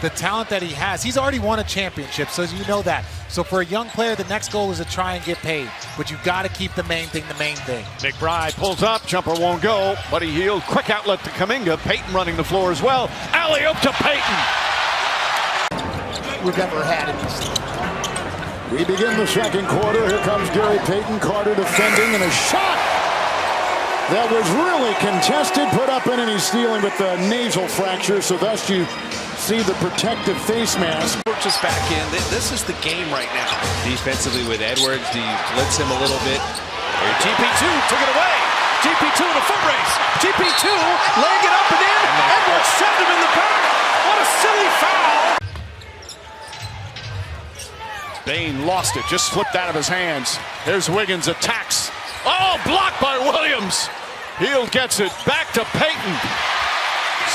the talent that he has. He's already won a championship, so you know that. So for a young player, the next goal is to try and get paid. But you've got to keep the main thing the main thing. McBride pulls up, jumper won't go, but he healed. Quick outlet to Kuminga. Payton running the floor as well. Alley-oop to Payton. We've ever had in this league. We begin the second quarter. Here comes Gary Payton. Carter defending, and a shot that was really contested, put up in, and he's dealing with the nasal fracture. So thus you see the protective face mask. Just back in. This is the game right now. Defensively with Edwards, do you blitz him a little bit? GP2 took it away. GP2 in a foot race. GP2 laying it up and in. Edwards shoved him in the back. What a silly foul. Bain lost it, just slipped out of his hands. There's Wiggins, attacks. Oh, blocked by Williams. Hield gets it back to Payton.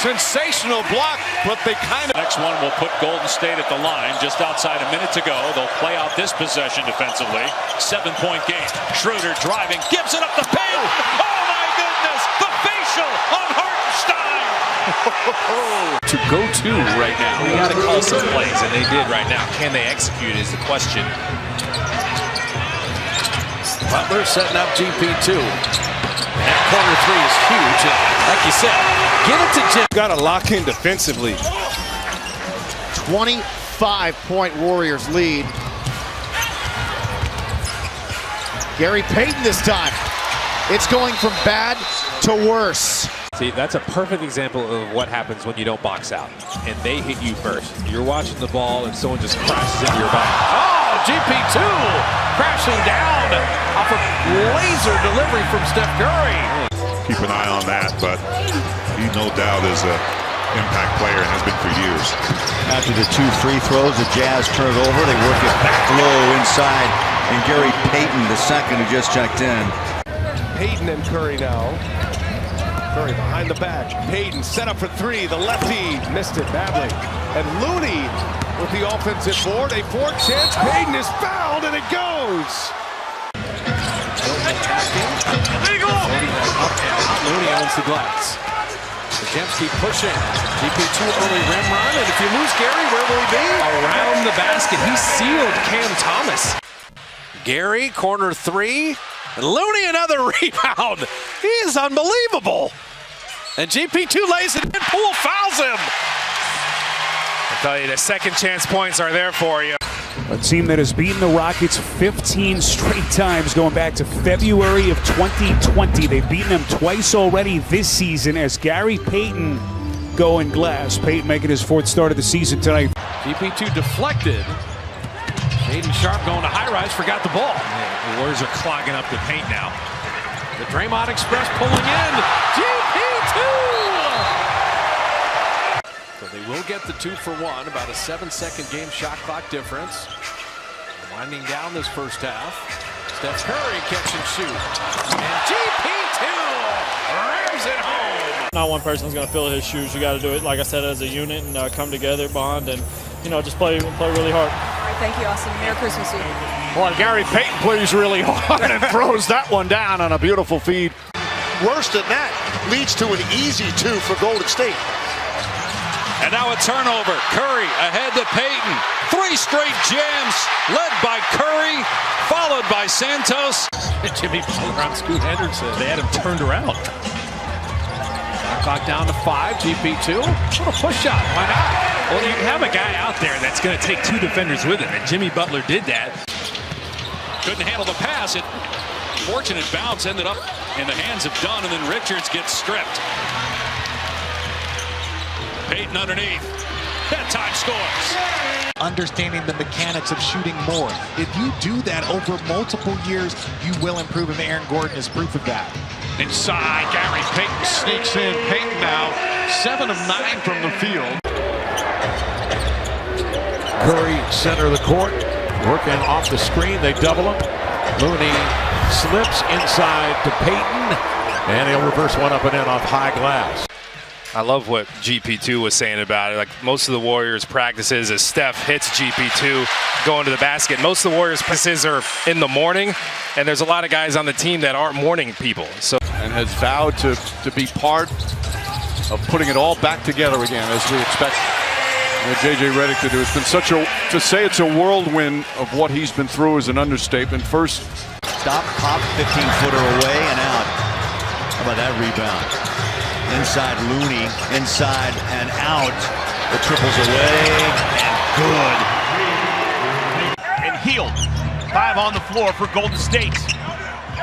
Sensational block, but they kind of... Next one will put Golden State at the line just outside a minute to go. They'll play out this possession defensively. 7-point game. Schroeder driving, gives it up to Payton. Oh my goodness, the facial on Hartenstein. To go to right now. We got to call some plays, and they did right now. Can they execute is the question. Butler setting up GP2. That corner three is huge. And like you said, get it to Jim. Got to lock in defensively. 25-point Warriors lead. Gary Payton this time. It's going from bad to worse. See, that's a perfect example of what happens when you don't box out. And they hit you first. You're watching the ball and someone just crashes into your back. Oh, GP2 crashing down off a laser delivery from Steph Curry. Keep an eye on that, but he no doubt is an impact player and has been for years. After the 2 free throws, the Jazz turn it over. They work it back low inside. And Gary Payton, the second who just checked in. Payton and Curry now. Curry behind the back. Payton set up for three. The lefty missed it badly. And Looney with the offensive board. A fourth chance. Payton is fouled and it goes. Looney owns the glass. Podziemski pushing. GP2 early rim run. And if you lose Gary, where will he be? Around the basket. He sealed Cam Thomas. Gary, corner three. And Looney, another rebound. He is unbelievable. And GP2 lays it in. Poole fouls him. I tell you, the second chance points are there for you. A team that has beaten the Rockets 15 straight times going back to February of 2020. They've beaten them twice already this season as Gary Payton going glass. Payton making his 4th start of the season tonight. GP2 deflected. Shaden Sharp going to high-rise, forgot the ball. The Warriors are clogging up the paint now. The Draymond Express pulling in. GP2! So they will get the 2 for 1, about a 7-second game shot clock difference. Winding down this first half. Steph Curry catch and shoot. And GP2 rams it home. Not one person's going to fill his shoes. You got to do it, like I said, as a unit and come together, bond, and just play really hard. All right, thank you, Austin. Merry Christmas to you. Boy, Gary Payton plays really hard and throws that one down on a beautiful feed. Worse than that, leads to an easy 2 for Golden State. And now a turnover. Curry ahead to Payton. 3 straight jams led by Curry, followed by Santos. Jimmy Butler on Scoot Henderson. They had him turned around. Clock down to 5. GP2. What a push shot. Why not? Well, you have a guy out there that's going to take 2 defenders with him, and Jimmy Butler did that. Couldn't handle the pass. It fortunate bounce ended up in the hands of Dunn, and then Richards gets stripped. Payton underneath. That time scores. Understanding the mechanics of shooting more. If you do that over multiple years, you will improve, and Aaron Gordon is proof of that. Inside, Gary Payton sneaks in. Payton now 7 of 9 from the field. Curry, center of the court, working off the screen. They double him. Looney slips inside to Payton, and he'll reverse one up and in off high glass. I love what GP2 was saying about it. Like most of the Warriors' practices, as Steph hits GP2 going to the basket, most of the Warriors' practices are in the morning, and there's a lot of guys on the team that aren't morning people. So and has vowed to be part of putting it all back together again, as we expect J.J. Redick to do. It's been such a, to say it's a whirlwind of what he's been through is an understatement. First stop, pop, 15-footer away and out. How about that rebound? Inside Looney, inside and out. The triples away and good. And Hield, 5 on the floor for Golden State.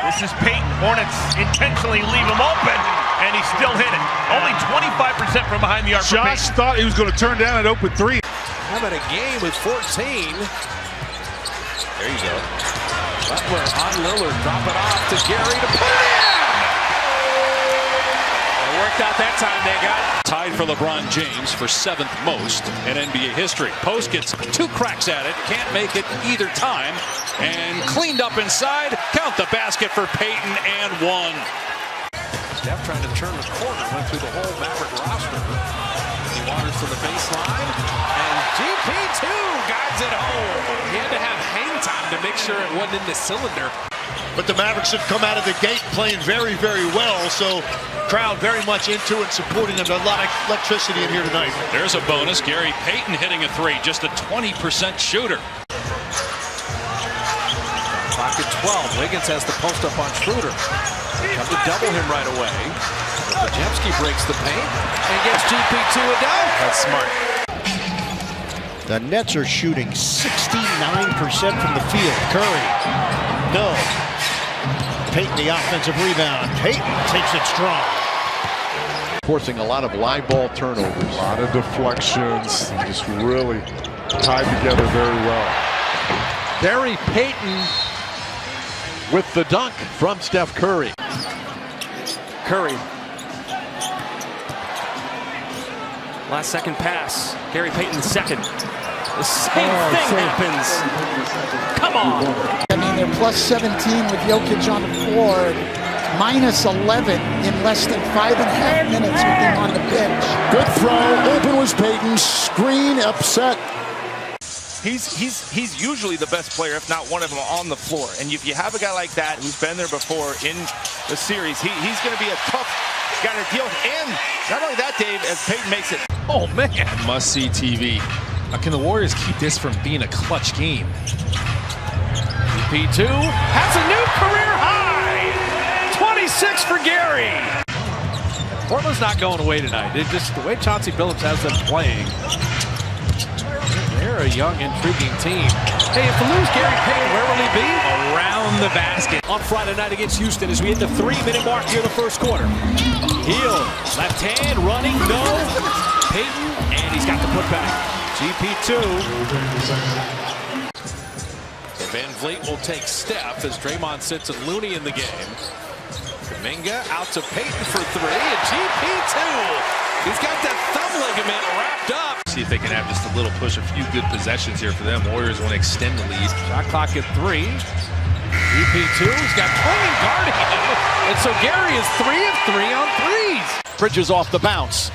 This is Payton. Hornets intentionally leave him open, and he still hit it. Only 25% from behind the arc. Josh thought he was going to turn down an open 3. How about a game with 14? There you go. Butler on Lillard. Drop it off to Gary to put it in! It worked out that time. They got tied for LeBron James for 7th most in NBA history. Post gets 2 cracks at it. Can't make it either time. And cleaned up inside. Count the basket for Payton and 1. Steph trying to turn the corner. Went through the whole Maverick roster. He wanders to the baseline. And GP2 guides it home. He had to have hang time to make sure it wasn't in the cylinder. But the Mavericks have come out of the gate playing very, very well. So crowd very much into it, supporting them. A lot of electricity in here tonight. There's a bonus. Gary Payton hitting a 3. Just a 20% shooter. Clock at 12. Wiggins has the post up on Schroeder. Come to double him right away. Podziemski breaks the paint and gets GP2 a dunk. That's smart. The Nets are shooting 69% from the field. Curry, no. Payton the offensive rebound. Payton takes it strong. Forcing a lot of live ball turnovers. A lot of deflections. Just really tied together very well. Gary Payton with the dunk from Steph Curry. Curry. Last second pass. Gary Payton the second. The same thing happens. Come on. I mean, they're plus 17 with Jokic on the floor. Minus 11 in less than 5.5 minutes with him on the bench. Good throw. Open was Payton. Screen upset. He's usually the best player, if not one of them, on the floor. And if you have a guy like that who's been there before in the series, he's going to be a tough guy to deal with. And not only that, Dave, as Payton makes it. Oh, man. Must-see TV. Can the Warriors keep this from being a clutch game? GP2 has a new career high. 26 for Gary. Portland's not going away tonight. It just the way Chauncey Billups has them playing. They're a young, intriguing team. Hey, if we lose Gary Payton, where will he be? Around the basket. On Friday night against Houston as we hit the 3-minute mark here in the first quarter. Hield, left hand, running, no. Payton, and he's got the putback. GP2. So Van Vliet will take Steph as Draymond sits and Looney in the game. Kuminga out to Payton for 3, and GP2. He's got that thumb ligament wrapped up. See if they can have just a little push, a few good possessions here for them. Warriors want to extend the lead. Shot clock at 3. GP2's got Payton guarding him. And so Gary is 3 of 3 on threes. Bridges off the bounce.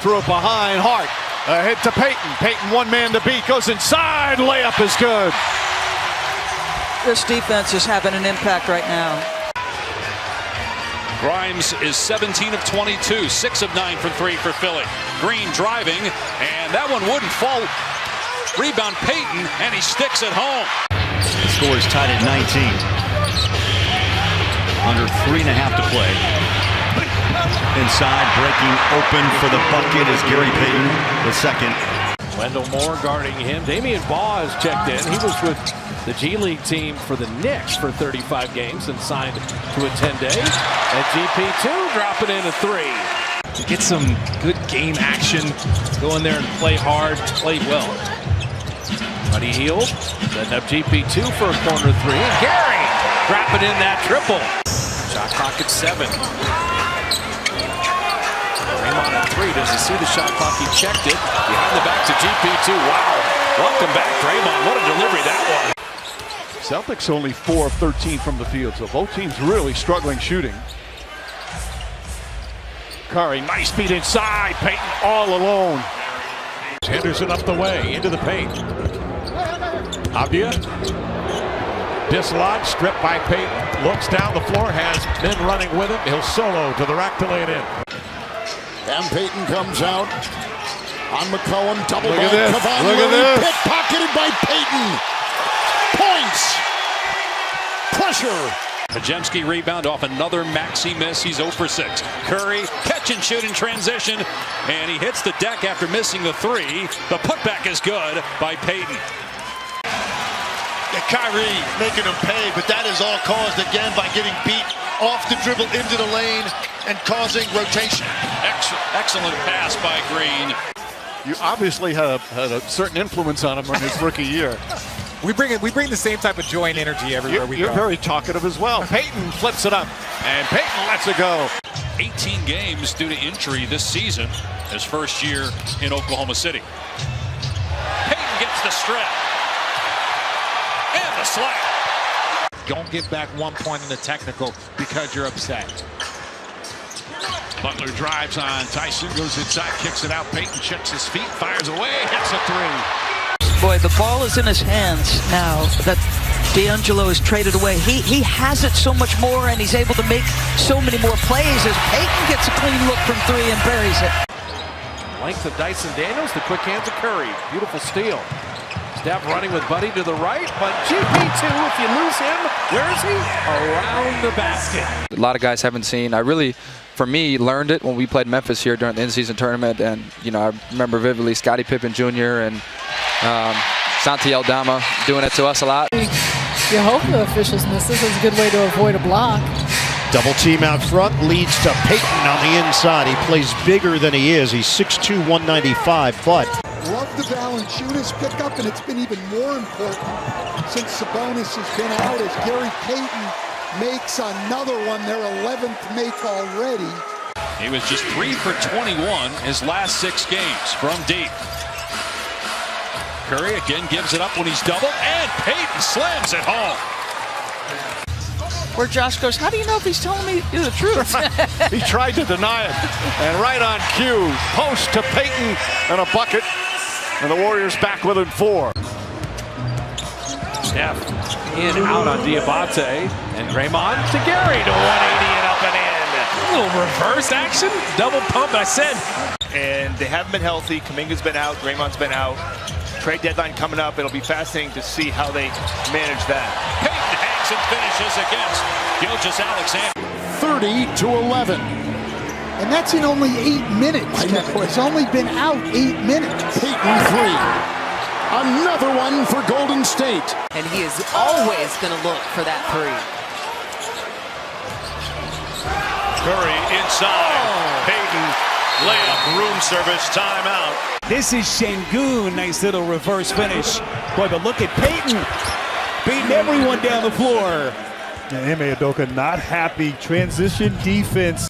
Threw it behind Hart. Ahead to Payton. Payton one man to beat. Goes inside. Layup is good. This defense is having an impact right now. Grimes is 17 of 22, 6 of 9 from 3 for Philly. Green driving, and that one wouldn't fall. Rebound Payton, and he sticks it home. The score is tied at 19. Under 3.5 to play. Inside, breaking open for the bucket is Gary Payton, the second. Wendell Moore guarding him. Damian Baugh has checked in. He was with the G League team for the Knicks for 35 games and signed to a 10-day. And GP2 dropping in a 3. To get some good game action, go in there and play hard, play well. Buddy Hield setting up GP2 for a corner 3. And Gary dropping in that triple. Shot clock at 7. Draymond at 3. Does he see the shot clock? He checked it. Behind the back to GP2. Wow. Welcome back, Draymond. What a delivery that was. Celtics only 4 of 13 from the field, so both teams really struggling shooting. Curry, nice beat inside. Payton all alone. Henderson up the way, into the paint. Abdia. Dislodged, stripped by Payton. Looks down the floor, has men running with him. He'll solo to the rack to lay it in. And Payton comes out. On McCollum, double Look by at this. Kevon Look at Looney, this. pickpocketed by Payton. Points. Pressure. Pajemski rebound off another Maxey miss. He's 0 for 6. Curry, catch and shoot in transition, and he hits the deck after missing the 3. The putback is good by Payton. Kyrie making him pay, but that is all caused again by getting beat off the dribble into the lane and causing rotation. Excellent pass by Green. You obviously had a certain influence on him in his rookie year. We bring the same type of joy and energy everywhere we go. You're very talkative as well. Payton flips it up, and Payton lets it go. 18 games due to injury this season, his first year in Oklahoma City. Payton gets the strip. And the slam. Don't give back 1 point in the technical because you're upset. Butler drives on Tyson, goes inside, kicks it out. Payton checks his feet, fires away, hits a 3. Boy, the ball is in his hands now that D'Angelo is traded away. He has it so much more, and he's able to make so many more plays as Payton gets a clean look from 3 and buries it. Length of Dyson Daniels, the quick hands of Curry. Beautiful steal. Steph running with Buddy to the right, but GP2, if you lose him, where is he? Around the basket. A lot of guys haven't seen. I really, for me, learned it when we played Memphis here during the in-season tournament, and I remember vividly Scottie Pippen Jr. and Santi Aldama doing it to us a lot. You hope the officials miss this. It's a good way to avoid a block. Double team out front leads to Payton on the inside. He plays bigger than he is. He's 6'2", 195, but Love the Valanciunas pickup, and it's been even more important since Sabonis has been out as Gary Payton makes another one, their 11th make already. He was just 3 for 21 his last 6 games from deep. Curry again gives it up when he's doubled, and Payton slams it home. Where Josh goes, how do you know if he's telling me the truth? He tried to deny it, and right on cue, post to Payton and a bucket, and the Warriors back within 4. Steph in, out on Diabate, and Draymond to Gary to 180 and up and in. A little reverse action, double pump, I said. And they haven't been healthy. Kuminga's been out, Draymond's been out. Trade deadline coming up. It'll be fascinating to see how they manage that. Payton hangs and finishes against Gilgeous-Alexander. 30-11. And that's in only 8 minutes, Kevin. He's only been out 8 minutes. Payton 3. Another one for Golden State. And he is always going to look for that 3. Curry inside. Payton layup, room service, timeout. This is Şengün. Nice little reverse finish. Boy, but look at Payton beating everyone down the floor. Ime Udoka not happy. Transition defense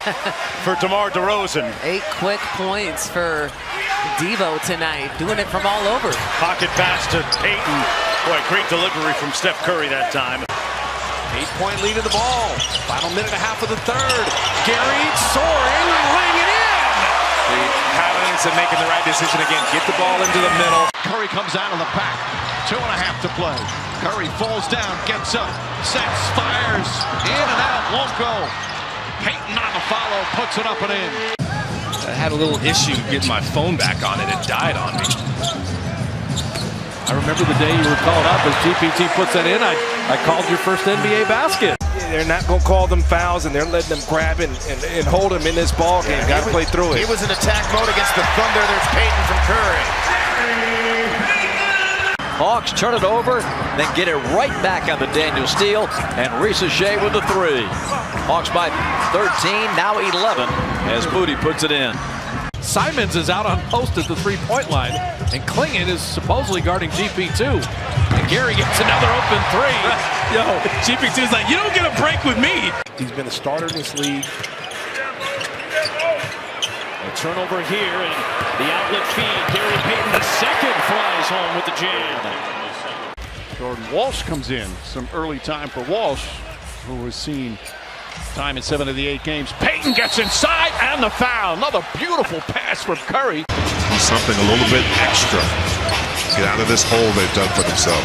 for DeMar DeRozan. 8 quick points for Devo tonight, doing it from all over. Pocket pass to Payton. Boy, great delivery from Steph Curry that time. 8-point lead of the ball. Final minute and a half of the third. Gary soaring, laying it in. The confidence of making the right decision again. Get the ball into the middle. Curry comes out of the pack. 2.5 to play. Curry falls down, gets up, sets, fires, in and out, won't go. Payton on the follow, puts it up and in. I had a little issue getting my phone back on it. It died on me. I remember the day you were called up as GPT puts that in. I called your first NBA basket. They're not going to call them fouls, and they're letting them grab and hold them in this ball game. Got to play through it. He was in attack mode against the Thunder. There's Payton from Curry. Hawks turn it over, then get it right back on the Daniel Steele, and Risa Shea with the 3. Hawks by 13, now 11, as Moody puts it in. Simons is out on post at the 3-point line, and Klingon is supposedly guarding GP2. And Gary gets another open 3. Yo, GP2's like, you don't get a break with me. He's been a starter in this league. A turnover here, and the outlet feed. Gary Payton, the second, flies home with the jam. Jordan Walsh comes in. Some early time for Walsh, who was seen time in 7 of the 8 games. Payton gets inside and the foul. Another beautiful pass from Curry. Do something a little bit extra. Get out of this hole they've done for themselves.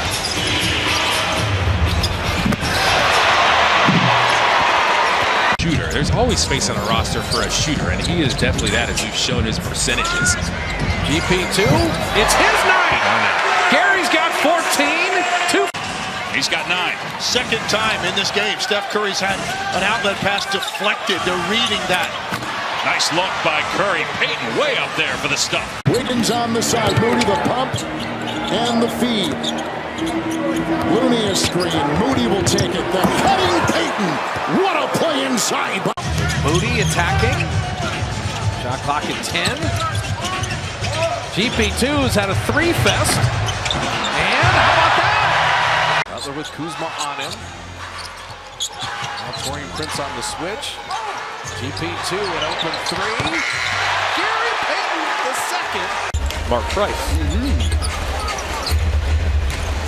Shooter. There's always space on a roster for a shooter, and he is definitely that, as we've shown his percentages. GP2, it's his night. Gary's got 14. He's got 9. Second time in this game, Steph Curry's had an outlet pass deflected. They're reading that. Nice look by Curry. Payton way up there for the stuff. Wiggins on the side. Moody the pump and the feed. Looney a screen. Moody will take it. The cutting Payton. What a play inside. Moody attacking. Shot clock at 10. GP2's had a 3 fest. And how about that? Butler with Kuzma on him. Now Torian Prince on the switch. GP2 an open 3. Gary Payton the second. Mark Price.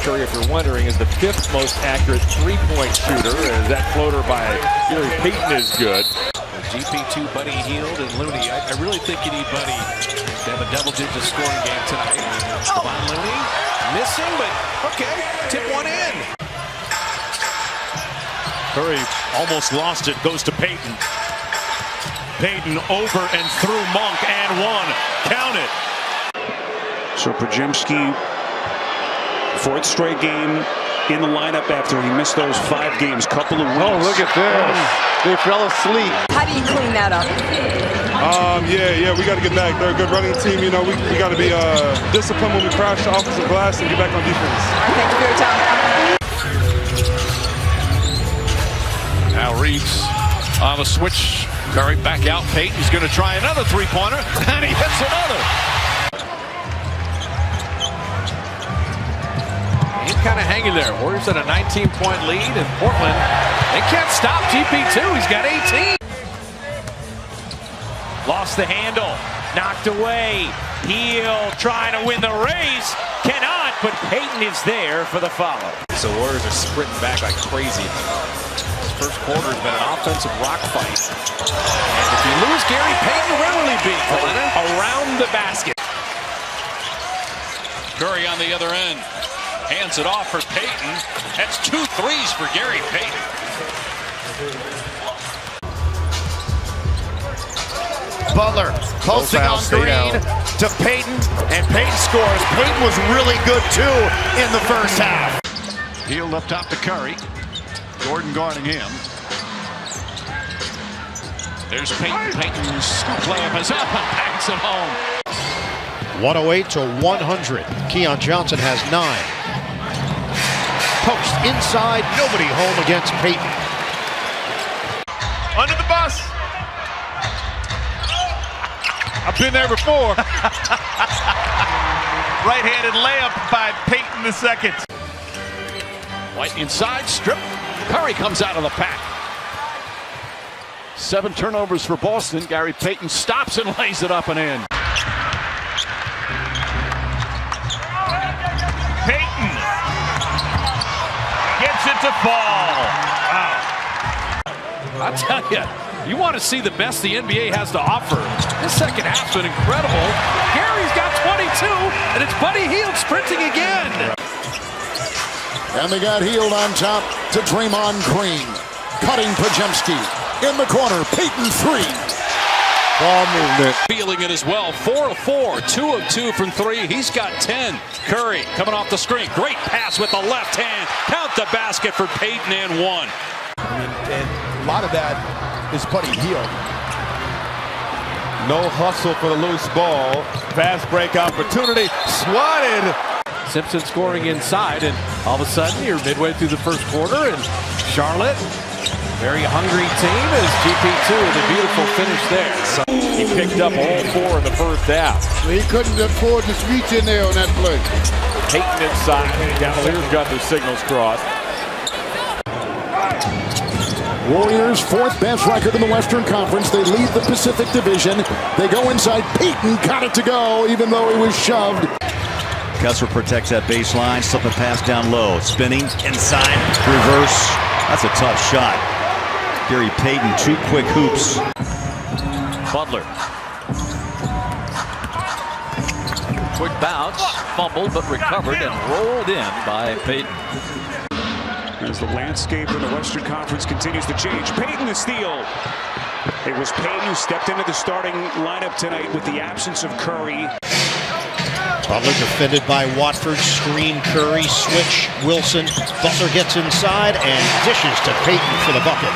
Curry, if you're wondering, is the 5th most accurate three-point shooter. As that floater by Gary Payton is good. GP2, Buddy Hield, and Looney. I really think you need Buddy to have a double-digit scoring game tonight. Stephon Looney missing, but okay, tip one in. Curry almost lost it, goes to Payton. Payton over and through Monk and 1. Count it. So Podziemski, 4th straight game in the lineup after he missed those 5 games, couple of weeks. Oh, look at this. They fell asleep. How do you clean that up? Yeah, we got to get back. They're a good running team. You know, we got to be disciplined when we crash the offensive glass and get back on defense. All right, thank you for your time. Now Reeves on the switch. Curry back out. Payton's going to try another three-pointer, and he hits another. He's kind of hanging there. Warriors at a 19-point lead in Portland. They can't stop GP2. He's got 18. Lost the handle. Knocked away. Hield trying to win the race. Cannot, but Payton is there for the follow. So Warriors are sprinting back like crazy. This first quarter has been an offensive rock fight. And if you lose Gary Payton, where will he be? Around the basket. Curry on the other end. Hands it off for Payton. That's 2 threes for Gary Payton. Butler posting on Green to Payton, and Payton scores. Payton was really good too in the first half. Hield up top to Curry. Gordon guarding him. There's Payton. Payton's scoop layup is up and banks it home. 108 to 100. Keon Johnson has 9. Post inside, nobody home against Payton. Under the bus. I've been there before. Right-handed layup by Payton the second. White inside, strip. Curry comes out of the pack. 7 turnovers for Boston. Gary Payton stops and lays it up and in. Payton gets it to fall. Wow. I tell you, you want to see the best the NBA has to offer. This second half's been incredible. Gary's got 22, and it's Buddy Hield sprinting again. And they got Hield on top to Draymond Green. Cutting Podziemski. In the corner, Payton 3. Ball movement. Feeling it as well. 4 of 4, 2 of 2 from 3. He's got 10. Curry coming off the screen. Great pass with the left hand. Count the basket for Payton and 1. And a lot of that is Buddy Hield. No hustle for the loose ball. Fast break opportunity. Swatted. Simpson scoring inside, and all of a sudden you're midway through the first quarter, and Charlotte, very hungry team, as GP2 with a beautiful finish there. So he picked up all 4 in the first half. He couldn't afford to reach in there on that play. Payton inside. Cavaliers got their signals crossed. Warriors' 4th best record in the Western Conference. They lead the Pacific Division. They go inside. Payton got it to go, even though he was shoved. Kessler protects that baseline, slipping pass down low, spinning inside, reverse. That's a tough shot. Gary Payton, 2 quick hoops. Butler. Quick bounce, fumbled but recovered and rolled in by Payton. As the landscape in the Western Conference continues to change, Payton the steal. It was Payton who stepped into the starting lineup tonight with the absence of Curry. Butler defended by Watford. Screen Curry. Switch Wilson. Butler gets inside and dishes to Payton for the bucket.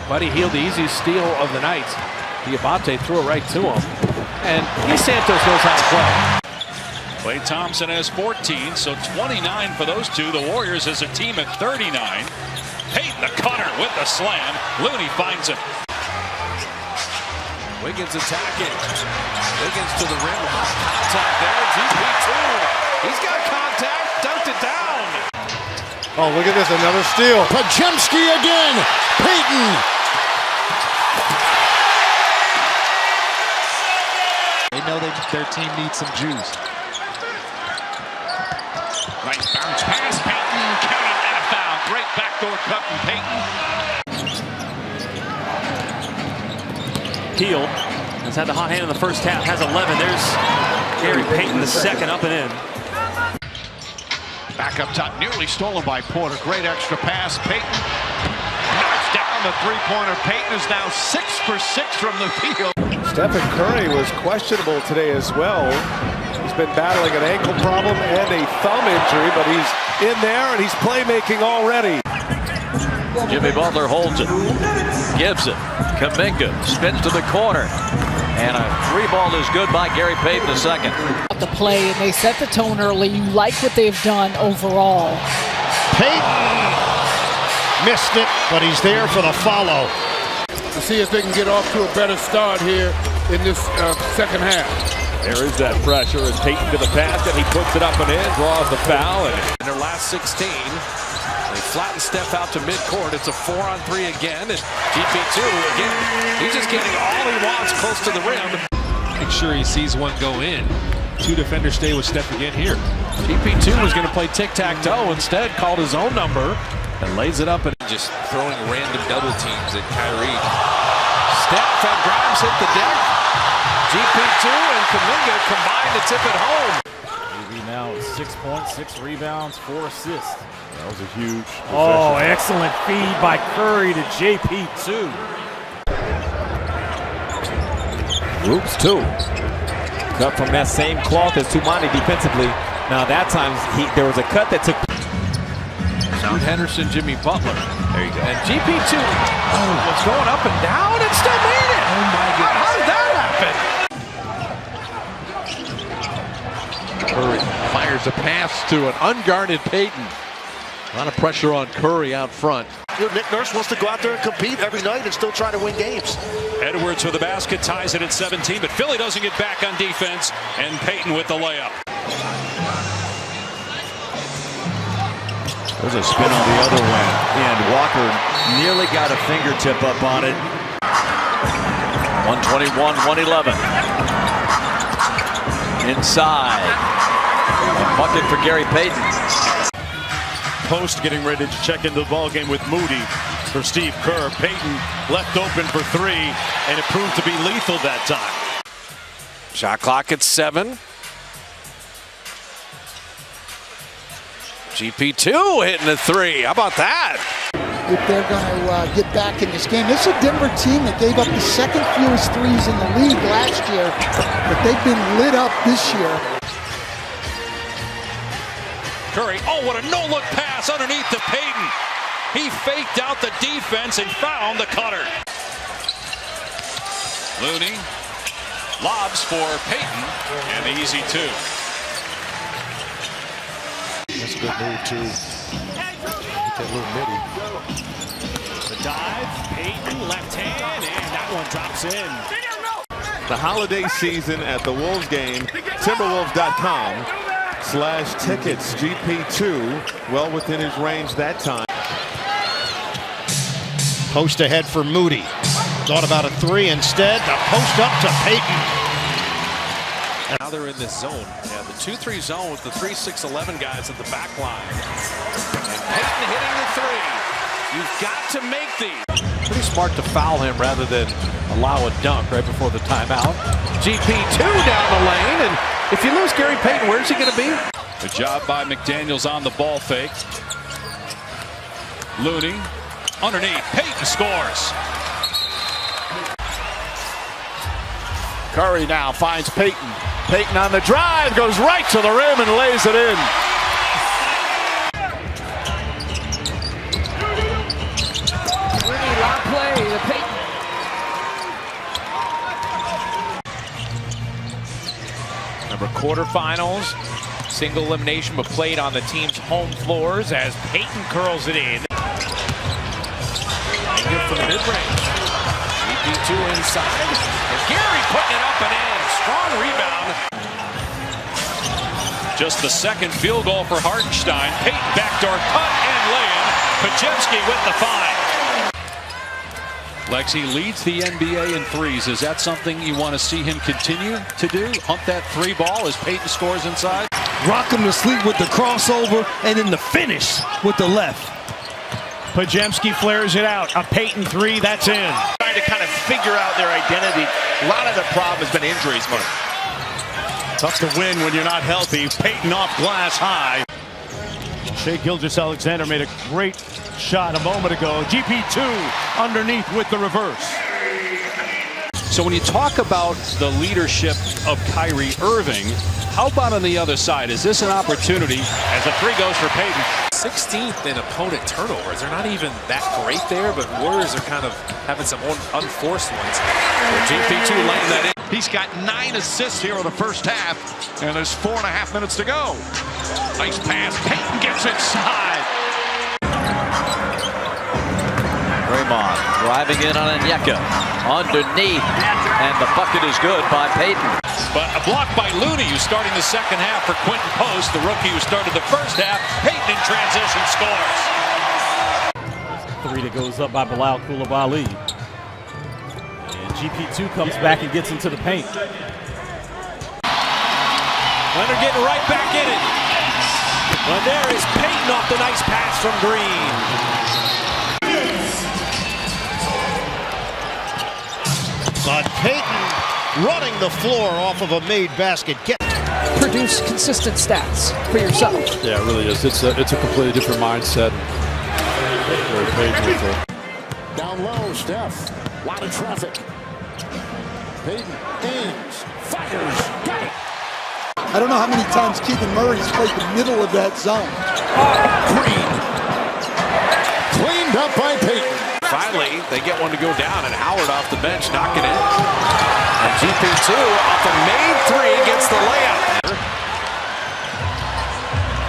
Buddy Hield, the easiest steal of the night. Diabate threw it right to him. And Santos knows how to play. Klay Thompson has 14, so 29 for those two. The Warriors as a team at 39. Payton the cutter with the slam. Looney finds him. Wiggins attacking. Wiggins to the rim. Contact there. GP2. He's got contact. Dunked it down. Oh, look at this. Another steal. Pajemski again. Payton. They know their team needs some juice. Nice bounce pass. Payton counted and a foul. Great backdoor cut from Payton. Hield has had the hot hand in the first half. Has 11. There's Gary Payton, the second, up and in. Back up top, nearly stolen by Porter. Great extra pass. Payton knocks down the three-pointer. Payton is now 6 for 6 from the field. Stephen Curry was questionable today as well. He's been battling an ankle problem and a thumb injury, but he's in there and he's playmaking already. Jimmy Butler holds it, gives it. Kuminga spins to the corner, and a three ball is good by Gary Payton the second. The play, and they set the tone early. You like what they've done overall. Payton missed it, but he's there for the follow. To see if they can get off to a better start here in this second half. There is that pressure as Payton to the basket. He puts it up and in, draws the foul. And in their last 16, they flatten Steph out to midcourt. It's a 4-on-3 again. And GP2, again, he's just getting all he wants close to the rim. Make sure he sees one go in. Two defenders stay with Steph again here. GP2 was going to play tic-tac-toe. Instead, called his own number and lays it up. And just throwing random double teams at Kyrie. Steph and Grimes hit the deck. GP2 and Kuminga combine to tip it home. Now 6 points, 6 rebounds, 4 assists. That was a huge possession. Oh, excellent feed by Curry to JP2. Oops, 2. Cut from that same cloth as Tumani defensively. Now that time there was a cut that took. Sound Henderson, Jimmy Butler. There you go. And GP2 was going up and down and still made it. Oh my goodness. How did that happen? Curry fires a pass to an unguarded Payton. A lot of pressure on Curry out front. Nick Nurse wants to go out there and compete every night and still try to win games. Edwards with the basket, ties it at 17, but Philly doesn't get back on defense, and Payton with the layup. There's a spin on the other way, and Walker nearly got a fingertip up on it. 121-111. Inside. A bucket for Gary Payton. Post getting ready to check into the ball game with Moody for Steve Kerr. Payton left open for 3, and it proved to be lethal that time. Shot clock at 7. GP2 hitting a 3. How about that? If they're going to get back in this game. This is a Denver team that gave up the second fewest threes in the league last year, but they've been lit up this year. Curry, oh, what a no-look pass underneath to Payton. He faked out the defense and found the cutter. Looney lobs for Payton, and the easy 2. That's a good move, too. Get that little midi. The dive, Payton, left hand, and that one drops in. The holiday season at the Wolves game, Timberwolves.com/tickets. GP2 well within his range that time. Post ahead for Moody. Thought about a 3 instead. The post up to Payton. Now they're in this zone. Yeah, the 2-3 zone with the 3-6-11 guys at the back line. And Payton hitting the 3. You've got to make these. Pretty smart to foul him rather than allow a dunk right before the timeout. GP2 down the lane, and if you lose Gary Payton, where's he going to be? Good job by McDaniels on the ball fake. Looney underneath. Payton scores. Curry now finds Payton. Payton on the drive, goes right to the rim and lays it in. Really long play to Payton. Remember, quarterfinals, single elimination, but played on the team's home floors as Payton curls it in. And good for the mid-range. GP2 inside. And Gary putting it up and in. Strong rebound. Just the second field goal for Hartenstein. Payton backdoor cut and lay-in. Pajemski with the five. Lexi leads the NBA in threes. Is that something you want to see him continue to do? Hunt that three ball as Payton scores inside? Rock him to sleep with the crossover and then the finish with the left. Pajemski flares it out. A Payton three, that's in. Trying to kind of figure out their identity. A lot of the problem has been injuries, Mark. Tough to win when you're not healthy. Payton off glass high. Shai Gilgeous-Alexander made a great shot a moment ago. GP2 underneath with the reverse. So when you talk about the leadership of Kyrie Irving, how about on the other side? Is this an opportunity as the three goes for Payton? 16th in opponent turnovers. They're not even that great there, but Warriors are kind of having some unforced ones. GP2 laying that in. He's got 9 assists here in the first half, and there's 4.5 minutes to go. Nice pass. Payton gets inside. Draymond driving in on Onyeka. Underneath, and the bucket is good by Payton. But a block by Looney, who's starting the second half for Quentin Post, the rookie who started the first half. Payton in transition scores. Three that goes up by Bilal Coulibaly. And GP2 comes back and gets into the paint. Leonard getting right back in it. But there is Payton off the nice pass from Green. But Payton running the floor off of a made basket. Produce consistent stats for yourself. Yeah, it really is. It's a completely different mindset. Very Payton. Down low, Steph. A lot of traffic. Payton aims, fires, got it. I don't know how many times Keegan Murray's played the middle of that zone. Green. Cleaned up by Payton. Finally, they get one to go down, and Howard off the bench, knock it in. And GP2 off a made three gets the layup.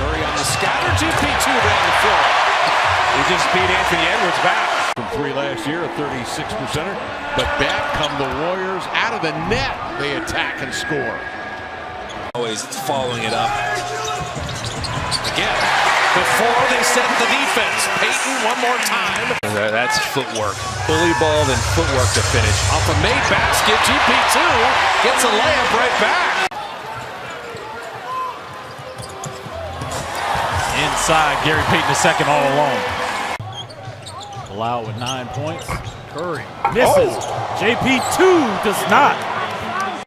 Curry on the scatter, GP2 down the floor. He just beat Anthony Edwards back. From three last year, a 36%er. But back come the Warriors out of the net. They attack and score. Always following it up. Again, before they set the defense. Payton one more time. That's footwork. Bully ball, then footwork to finish. Off a made basket, GP2 gets a layup right back. Inside, Gary Payton II all alone. Bilal with 9 points. Curry misses. JP2 does not.